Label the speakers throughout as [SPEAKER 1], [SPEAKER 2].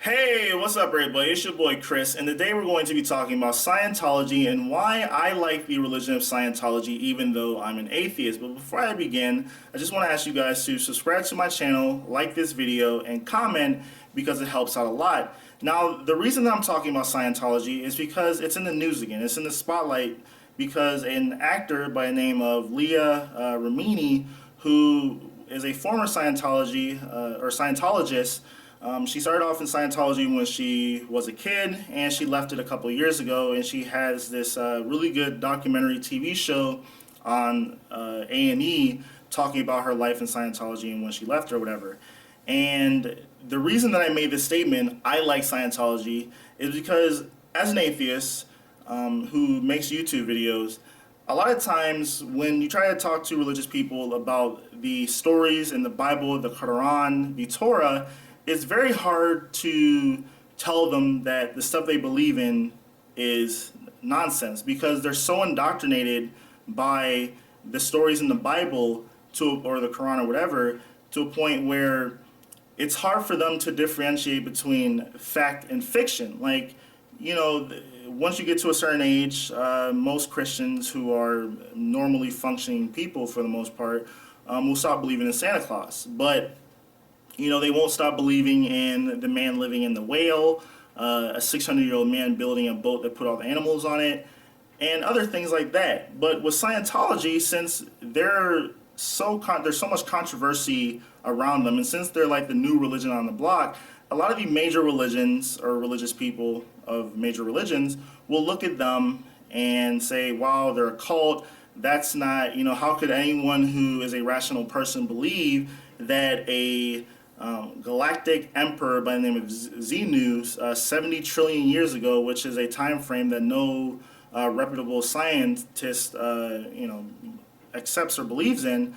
[SPEAKER 1] Hey, what's up, everybody? It's your boy Chris, and today we're going to be talking about Scientology and why I like the religion of Scientology even though I'm an atheist. But before I begin, I just want to ask you guys to subscribe to my channel, like this video, and comment because it helps out a lot. Now, the reason that I'm talking about Scientology is because it's in the news again. It's in the spotlight because an actor by the name of Leah Remini, who is a former Scientologist. She started off in Scientology when she was a kid, and she left it a couple of years ago, and she has this really good documentary TV show on A&E talking about her life in Scientology and when she left or whatever. And the reason that I made this statement, I like Scientology, is because as an atheist who makes YouTube videos, a lot of times when you try to talk to religious people about the stories in the Bible, the Quran, the Torah, it's very hard to tell them that the stuff they believe in is nonsense because they're so indoctrinated by the stories in the Bible or the Quran or whatever, to a point where it's hard for them to differentiate between fact and fiction. Like, once you get to a certain age, most Christians who are normally functioning people for the most part will stop believing in Santa Claus. But they won't stop believing in the man living in the whale, a 600-year-old man building a boat that put all the animals on it, and other things like that. But with Scientology, since there's so much controversy around them, and since they're like the new religion on the block, a lot of the major religions or religious people of major religions will look at them and say, wow, they're a cult. That's not, how could anyone who is a rational person believe that a galactic emperor by the name of Xenu 70 trillion years ago, which is a time frame that no reputable scientist accepts or believes in,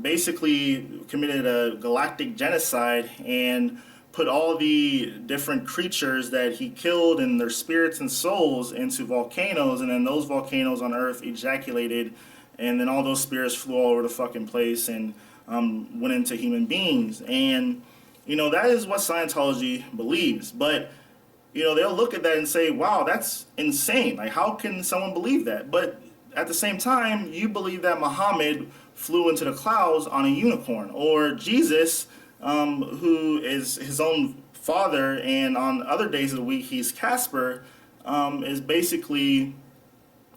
[SPEAKER 1] basically committed a galactic genocide and put all the different creatures that he killed and their spirits and souls into volcanoes, and then those volcanoes on Earth ejaculated, and then all those spirits flew all over the fucking place and went into human beings. And that is what Scientology believes. But they'll look at that and say, wow, that's insane. Like, how can someone believe that? But at the same time, you believe that Muhammad flew into the clouds on a unicorn, or Jesus, who is his own father, and on other days of the week he's Casper, is basically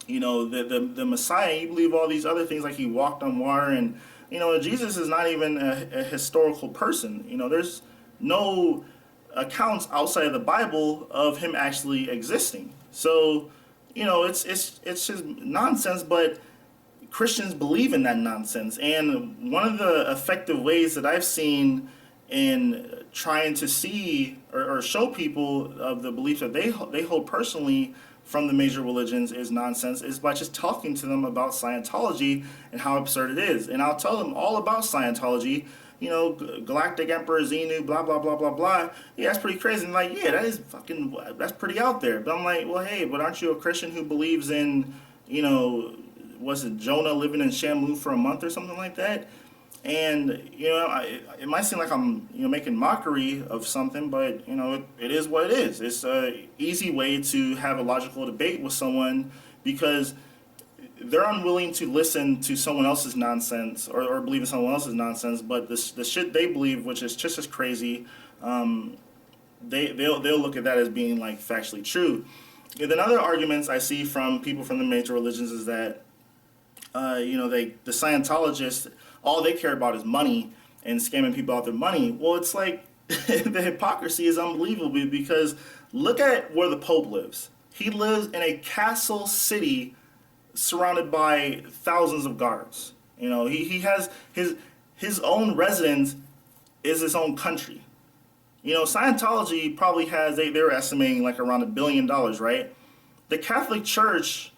[SPEAKER 1] the Messiah. You believe all these other things, like he walked on water, and Jesus is not even a historical person. There's no accounts outside of the Bible of him actually existing. So, it's just nonsense, but Christians believe in that nonsense. And one of the effective ways that I've seen in trying to see or show people of the beliefs that they hold personally from the major religions is nonsense is by just talking to them about Scientology and how absurd it is. And I'll tell them all about Scientology, galactic emperor Xenu, blah blah blah blah blah. Yeah, that's pretty crazy. And like, yeah, that's pretty out there. But I'm like, well, hey, but aren't you a Christian who believes in, was it Jonah living in Shamu for a month or something like that? And it might seem like I'm making mockery of something, but it is what it is. It's an easy way to have a logical debate with someone because they're unwilling to listen to someone else's nonsense or believe in someone else's nonsense. But the shit they believe, which is just as crazy, they'll look at that as being like factually true. And then other arguments I see from people from the major religions is that the Scientologists, all they care about is money and scamming people out their money. Well, it's like the hypocrisy is unbelievable because look at where the Pope lives. He lives in a castle city surrounded by thousands of guards. He has his own residence is his own country. Scientology probably has, they were estimating like around $1 billion, right? The Catholic Church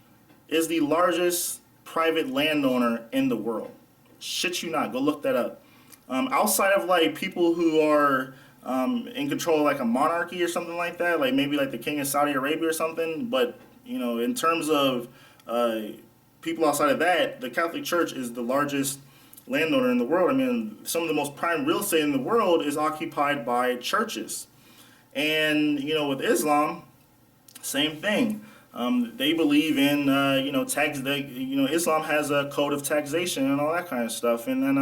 [SPEAKER 1] is the largest private landowner in the world. Shit you not, go look that up. Outside of like people who are in control of like a monarchy or something like that, like maybe like the king of Saudi Arabia or something, but in terms of people outside of that, the Catholic Church is the largest landowner in the world. I mean, some of the most prime real estate in the world is occupied by churches. And, with Islam, same thing. They believe in, Islam has a code of taxation and all that kind of stuff. And then,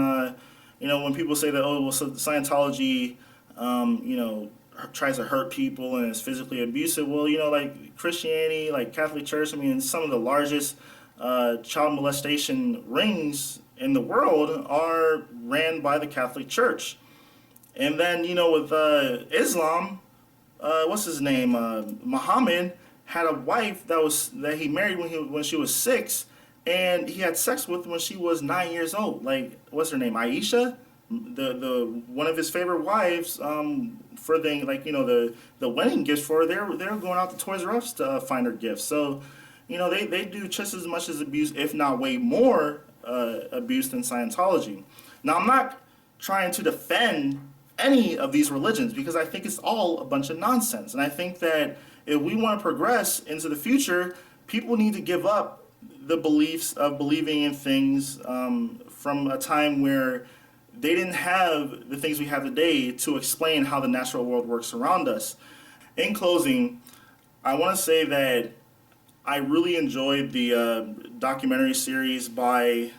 [SPEAKER 1] when people say that, oh, well, so Scientology, tries to hurt people and is physically abusive, well, like Christianity, like Catholic Church, I mean, some of the largest child molestation rings in the world are ran by the Catholic Church. And then, with Islam, what's his name? Muhammad had a wife that he married when she was 6, and he had sex with when she was 9 years old. Like, what's her name? Aisha, the one of his favorite wives. For the wedding gifts for her, they're going out to Toys R Us to find her gifts. So, they do just as much as abuse, if not way more abuse than Scientology. Now, I'm not trying to defend any of these religions because I think it's all a bunch of nonsense. And I think that if we want to progress into the future, people need to give up the beliefs of believing in things from a time where they didn't have the things we have today to explain how the natural world works around us. In closing, I want to say that I really enjoyed the documentary series by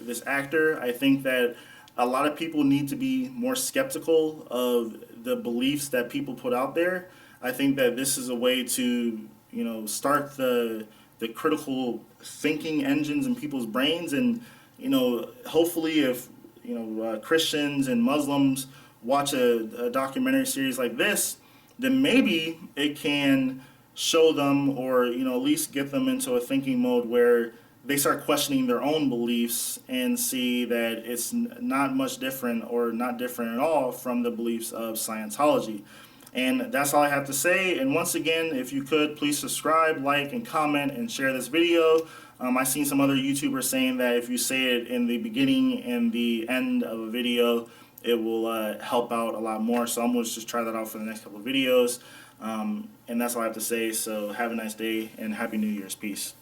[SPEAKER 1] this actor. I think that a lot of people need to be more skeptical of the beliefs that people put out there. I think that this is a way to, start the critical thinking engines in people's brains. And, hopefully if, Christians and Muslims watch a documentary series like this, then maybe it can show them, or, at least get them into a thinking mode where they start questioning their own beliefs and see that it's not much different or not different at all from the beliefs of Scientology. And that's all I have to say. And once again, if you could, please subscribe, like, and comment, and share this video. I've seen some other YouTubers saying that if you say it in the beginning and the end of a video, it will help out a lot more. So I'm going to just try that out for the next couple of videos. And that's all I have to say. So have a nice day and Happy New Year's. Peace.